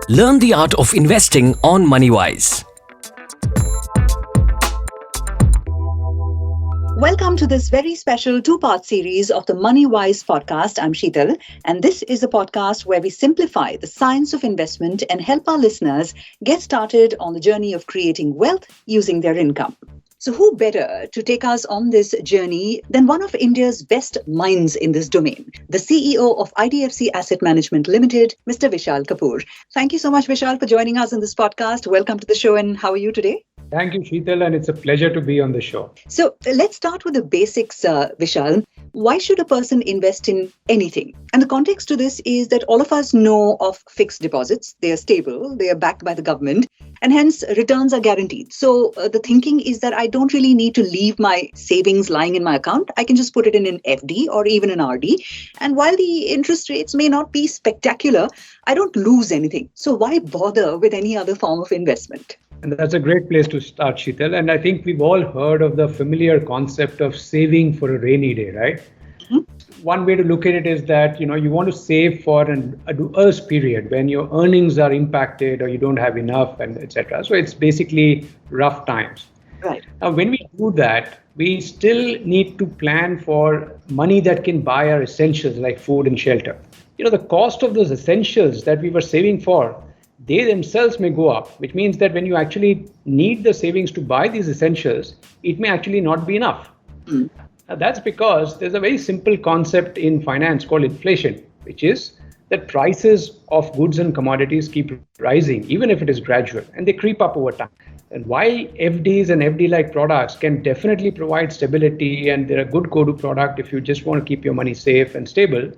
Learn the art of investing on MoneyWise. Welcome to this very special two-part series of the MoneyWise podcast. I'm Sheetal, and this is a podcast where we simplify the science of investment and help our listeners get started on the journey of creating wealth using their income. So who better to take us on this journey than one of India's best minds in this domain, the CEO of IDFC Asset Management Limited, Mr. Vishal Kapoor. Thank you so much, Vishal, for joining us on this podcast. Welcome to the show, and how are you today? Thank you, Sheetal, and it's a pleasure to be on the show. So let's start with the basics, Vishal. Why should a person invest in anything? And the context to this is that all of us know of fixed deposits. They are stable, they are backed by the government, and hence returns are guaranteed. So the thinking is that I don't really need to leave my savings lying in my account. I can just put it in an FD or even an RD. And while the interest rates may not be spectacular, I don't lose anything. So why bother with any other form of investment? And that's a great place to start, Sheetal. And I think we've all heard of the familiar concept of saving for a rainy day, right? Mm-hmm. One way to look at it is that, you want to save for a worse period when your earnings are impacted or you don't have enough, and etc. So it's basically rough times. Right. Now, when we do that, we still need to plan for money that can buy our essentials like food and shelter. The cost of those essentials that we were saving for, they themselves may go up, which means that when you actually need the savings to buy these essentials, it may actually not be enough. Mm. Now, that's because there's a very simple concept in finance called inflation, which is that prices of goods and commodities keep rising, even if it is gradual, and they creep up over time. And while FDs and FD-like products can definitely provide stability, and they're a good go-to product if you just want to keep your money safe and stable,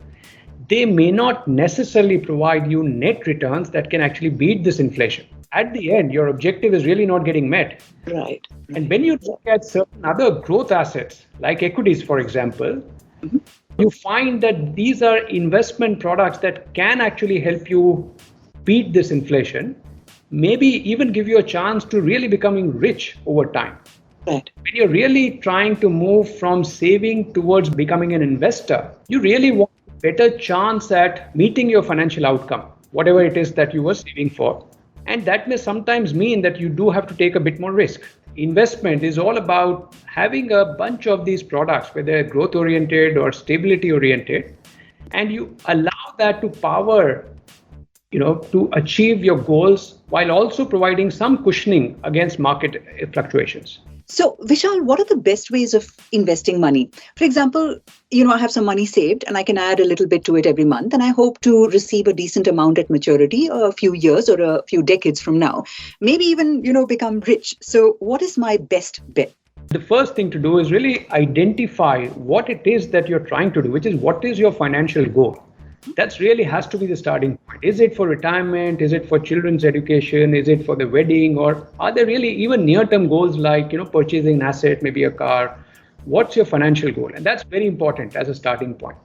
they may not necessarily provide you net returns that can actually beat this inflation. At the end, your objective is really not getting met. Right. And when you look at certain other growth assets, like equities, for example, mm-hmm. you find that these are investment products that can actually help you beat this inflation, maybe even give you a chance to really becoming rich over time. Right. When you're really trying to move from saving towards becoming an investor, you really want better chance at meeting your financial outcome, whatever it is that you were saving for. And that may sometimes mean that you do have to take a bit more risk. Investment is all about having a bunch of these products, whether growth oriented or stability oriented, and you allow that to power, to achieve your goals while also providing some cushioning against market fluctuations. So, Vishal, what are the best ways of investing money? For example, I have some money saved and I can add a little bit to it every month, and I hope to receive a decent amount at maturity a few years or a few decades from now. Maybe even, become rich. So what is my best bet? The first thing to do is really identify what it is that you're trying to do, which is what is your financial goal? That's really has to be the starting point. Is it for retirement? Is it for children's education? Is it for the wedding? Or are there really even near-term goals like, purchasing an asset, maybe a car? What's your financial goal? And that's very important as a starting point.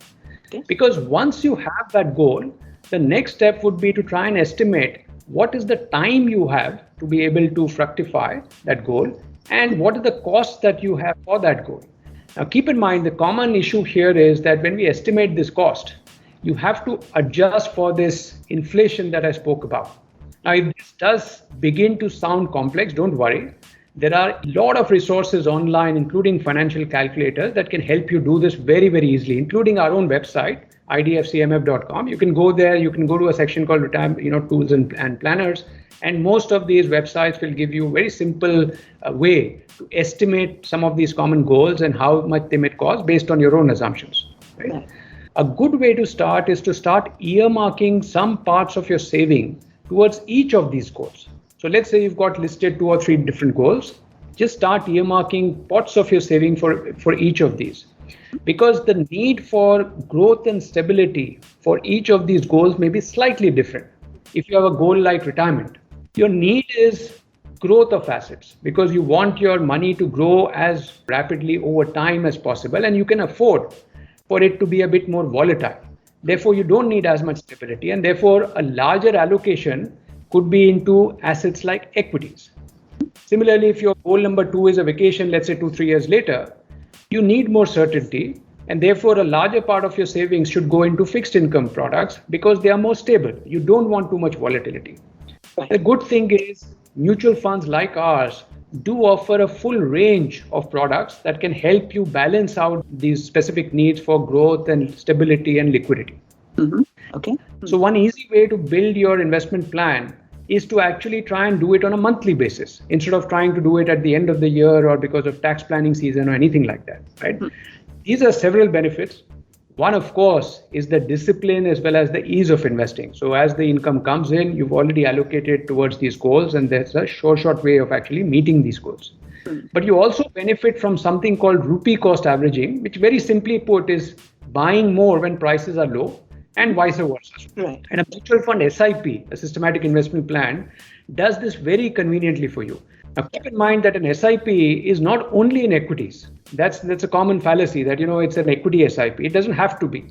Okay. Because once you have that goal, the next step would be to try and estimate what is the time you have to be able to fructify that goal and what are the costs that you have for that goal. Now, keep in mind, the common issue here is that when we estimate this cost, you have to adjust for this inflation that I spoke about. Now, if this does begin to sound complex, don't worry. There are a lot of resources online, including financial calculators, that can help you do this very, very easily, including our own website, idfcmf.com. You can go there, you can go to a section called retirement, tools and planners. And most of these websites will give you a very simple way to estimate some of these common goals and how much they may cost based on your own assumptions. Right? A good way to start is to start earmarking some parts of your saving towards each of these goals. So let's say you've got listed 2 or 3 different goals. Just start earmarking pots of your saving for each of these. Because the need for growth and stability for each of these goals may be slightly different. If you have a goal like retirement, your need is growth of assets because you want your money to grow as rapidly over time as possible, and you can afford for it to be a bit more volatile. Therefore, you don't need as much stability, and therefore a larger allocation could be into assets like equities. Similarly, if your goal number 2 is a vacation, let's say 2-3 years later, you need more certainty, and therefore a larger part of your savings should go into fixed income products because they are more stable. You don't want too much volatility. The good thing is mutual funds like ours do offer a full range of products that can help you balance out these specific needs for growth and stability and liquidity. Okay. So one easy way to build your investment plan is to actually try and do it on a monthly basis instead of trying to do it at the end of the year or because of tax planning season or anything like that, right? These are several benefits. One, of course, is the discipline as well as the ease of investing. So as the income comes in, you've already allocated towards these goals, and there's a short way of actually meeting these goals. But you also benefit from something called rupee cost averaging, which very simply put is buying more when prices are low and vice versa. Right. And a mutual fund SIP, a systematic investment plan, does this very conveniently for you. Now, keep in mind that an SIP is not only in equities. That's a common fallacy that, it's an equity SIP. It doesn't have to be.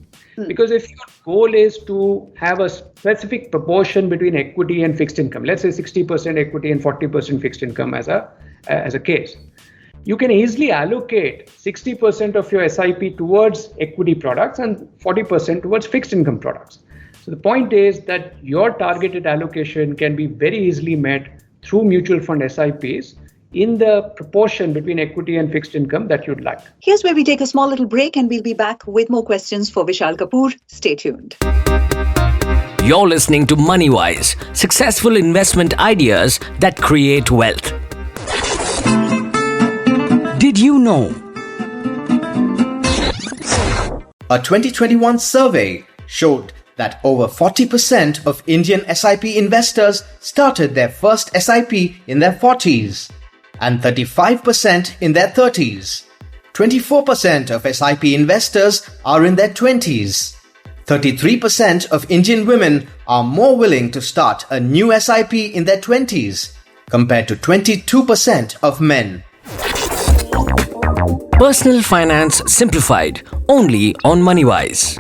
Because if your goal is to have a specific proportion between equity and fixed income, let's say 60% equity and 40% fixed income as a case, you can easily allocate 60% of your SIP towards equity products and 40% towards fixed income products. So the point is that your targeted allocation can be very easily met through mutual fund SIPs in the proportion between equity and fixed income that you'd like. Here's where we take a small little break and we'll be back with more questions for Vishal Kapoor. Stay tuned. You're listening to MoneyWise, successful investment ideas that create wealth. Did you know? A 2021 survey showed that over 40% of Indian SIP investors started their first SIP in their 40s and 35% in their 30s. 24% of SIP investors are in their 20s. 33% of Indian women are more willing to start a new SIP in their 20s compared to 22% of men. Personal Finance Simplified, only on MoneyWise.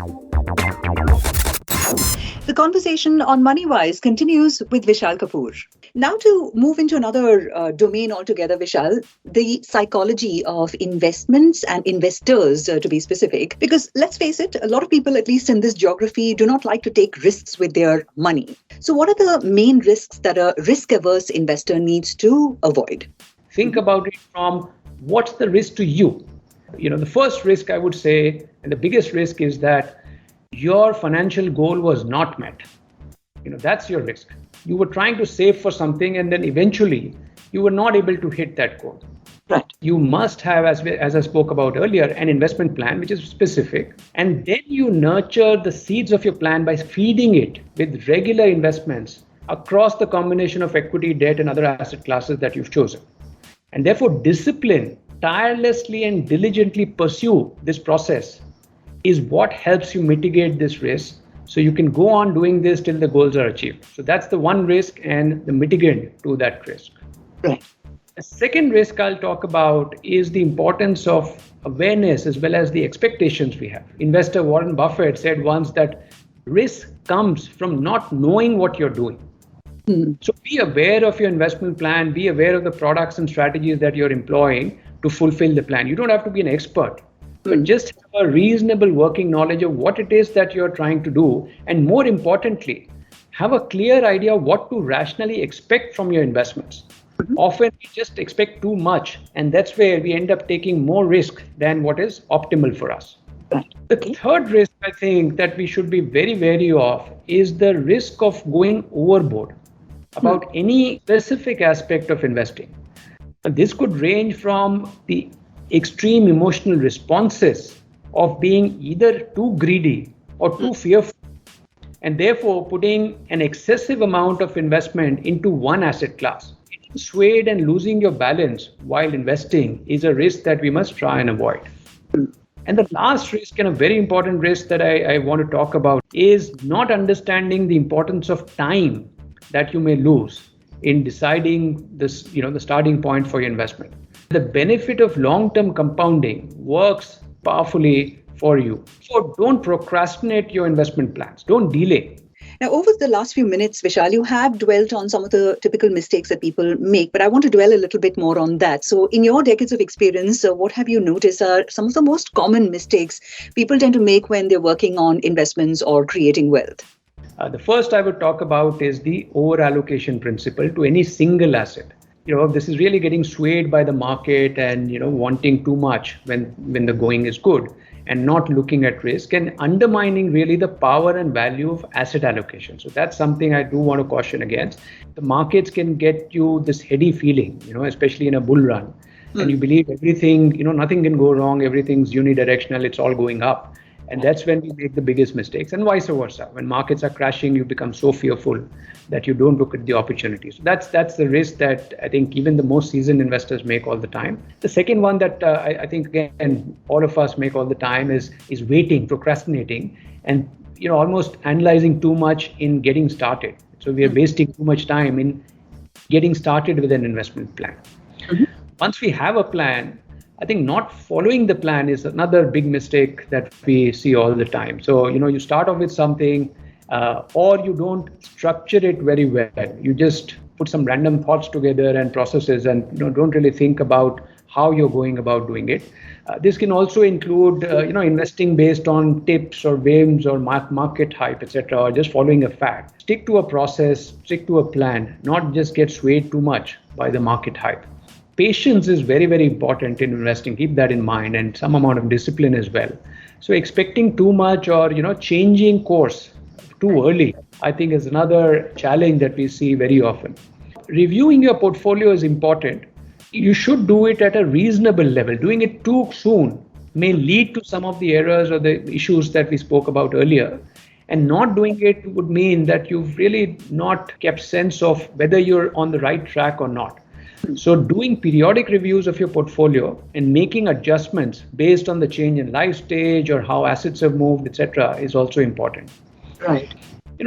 The conversation on MoneyWise continues with Vishal Kapoor. Now to move into another domain altogether, Vishal, the psychology of investments and investors, to be specific, because let's face it, a lot of people, at least in this geography, do not like to take risks with their money. So what are the main risks that a risk-averse investor needs to avoid? Think about it from what's the risk to you? The first risk I would say, and the biggest risk is that your financial goal was not met. That's your risk. You were trying to save for something and then eventually you were not able to hit that goal. Right. You must have, as I spoke about earlier, an investment plan which is specific, and then you nurture the seeds of your plan by feeding it with regular investments across the combination of equity, debt, and other asset classes that you've chosen. And therefore, discipline, tirelessly and diligently pursue this process is what helps you mitigate this risk so you can go on doing this till the goals are achieved. So that's the one risk and the mitigant to that risk. Right. The second risk I'll talk about is the importance of awareness as well as the expectations we have. Investor Warren Buffett said once that risk comes from not knowing what you're doing. So be aware of your investment plan, be aware of the products and strategies that you're employing to fulfill the plan. You don't have to be an expert, but just have a reasonable working knowledge of what it is that you're trying to do. And more importantly, have a clear idea of what to rationally expect from your investments. Often we just expect too much, and that's where we end up taking more risk than what is optimal for us. The third risk I think that we should be very wary of is the risk of going overboard about any specific aspect of investing. And this could range from the extreme emotional responses of being either too greedy or too fearful, and therefore putting an excessive amount of investment into one asset class. Swayed and losing your balance while investing is a risk that we must try and avoid. And the last risk, and a very important risk that I want to talk about, is not understanding the importance of time that you may lose in deciding this, the starting point for your investment. The benefit of long-term compounding works powerfully for you. So don't procrastinate your investment plans. Don't delay. Now, over the last few minutes, Vishal, you have dwelt on some of the typical mistakes that people make, but I want to dwell a little bit more on that. So in your decades of experience, what have you noticed are some of the most common mistakes people tend to make when they're working on investments or creating wealth? The first I would talk about is the over allocation principle to any single asset. This is really getting swayed by the market and wanting too much when the going is good and not looking at risk and undermining really the power and value of asset allocation. So that's something I do want to caution against. The markets can get you this heady feeling, especially in a bull run, and you believe everything, nothing can go wrong, everything's unidirectional, it's all going up. And that's when we make the biggest mistakes, and vice versa. When markets are crashing, you become so fearful that you don't look at the opportunities. So that's the risk that I think even the most seasoned investors make all the time. The second one that I think, again, all of us make all the time is waiting, procrastinating, and almost analyzing too much in getting started. So we are wasting too much time in getting started with an investment plan. Once we have a plan, I think not following the plan is another big mistake that we see all the time. So, you start off with something or you don't structure it very well. You just put some random thoughts together and processes and don't really think about how you're going about doing it. This can also include, investing based on tips or whims or market hype, etc., or just following a fad. Stick to a process, stick to a plan, not just get swayed too much by the market hype. Patience is very, very important in investing. Keep that in mind, and some amount of discipline as well. So expecting too much or, changing course too early, I think is another challenge that we see very often. Reviewing your portfolio is important. You should do it at a reasonable level. Doing it too soon may lead to some of the errors or the issues that we spoke about earlier. And not doing it would mean that you've really not kept sense of whether you're on the right track or not. So doing periodic reviews of your portfolio and making adjustments based on the change in life stage or how assets have moved, etc., is also important. Right.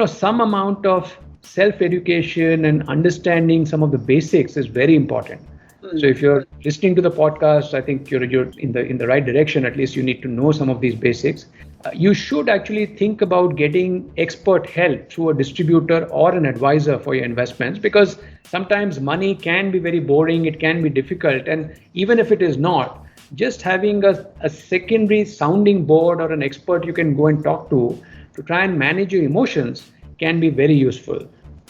Some amount of self-education and understanding some of the basics is very important. So if you're listening to the podcast, I think you're in the right direction. At least you need to know some of these basics. You should actually think about getting expert help through a distributor or an advisor for your investments, because sometimes money can be very boring, it can be difficult. And even if it is not, just having a secondary sounding board or an expert you can go and talk to try and manage your emotions can be very useful.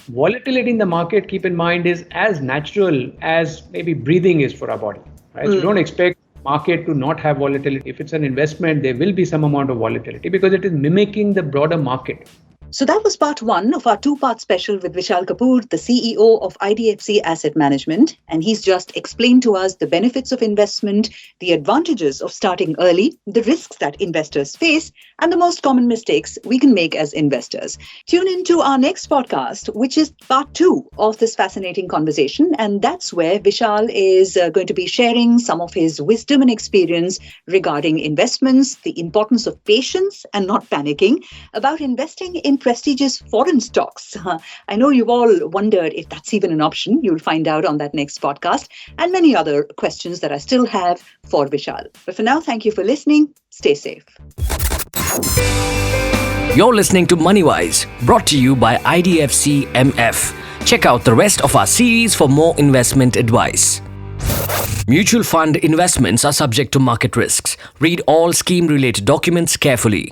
Volatility in the market, keep in mind, is as natural as maybe breathing is for our body, right? So don't expect market to not have volatility. If it's an investment, there will be some amount of volatility because it is mimicking the broader market. So that was part one of our two-part special with Vishal Kapoor, the CEO of IDFC Asset Management. And he's just explained to us the benefits of investment, the advantages of starting early, the risks that investors face, and the most common mistakes we can make as investors. Tune in to our next podcast, which is part two of this fascinating conversation. And that's where Vishal is going to be sharing some of his wisdom and experience regarding investments, the importance of patience and not panicking, about investing in prestigious foreign stocks. I know you've all wondered if that's even an option. You'll find out on that next podcast, and many other questions that I still have for Vishal. But for now, thank you for listening. Stay safe. You're listening to MoneyWise, brought to you by IDFC MF. Check out the rest of our series for more investment advice. Mutual fund investments are subject to market risks. Read all scheme-related documents carefully.